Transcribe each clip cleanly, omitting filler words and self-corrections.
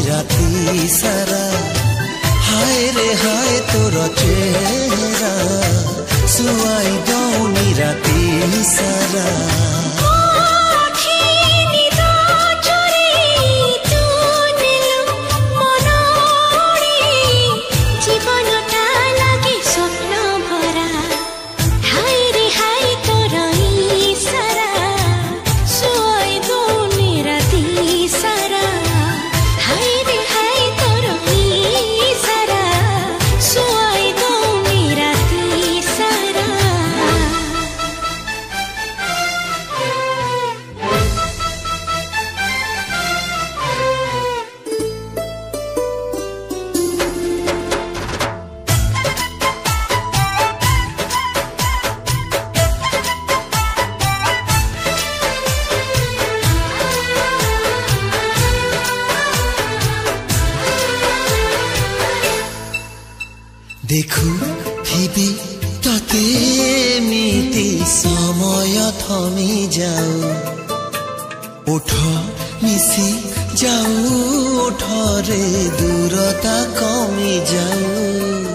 राती सारा हाय रे हाय तोर चेहरा सुआई दौनी राती सारा देखु थिबी तते मिति समय थमी जाऊ उठ मिसी जाऊ उठरे दूरता कमी जाऊ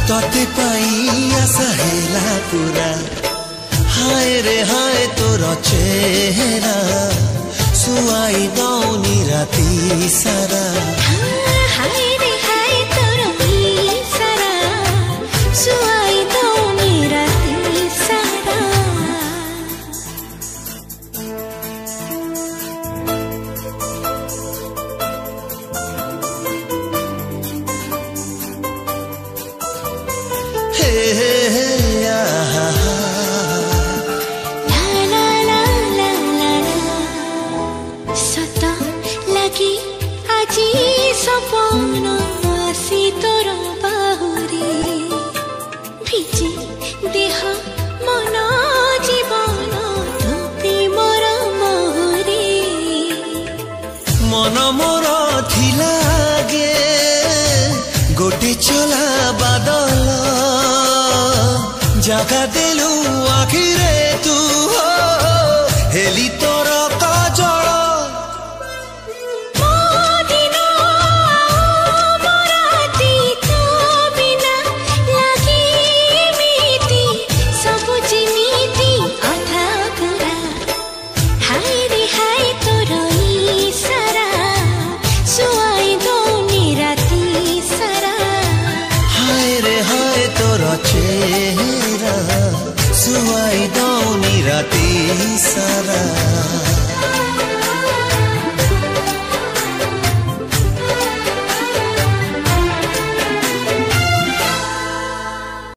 तते पाई आशा हेला पूरा हाय रे हाय तोर चेहरा सुआई दौनी राती सारा हाय रे हाय तोर सारा सुआई दौनी राती सारा सता लगी आजी सपन आसी तोर बाहुरी भिजी देह मन जीवन तो प्रेमर मोहरी मन मोर थिलागे गोटे चला बादल जगा देलु आखिरे तू हेली तोर काजल चेहरा सुआई दौनी राती सारा।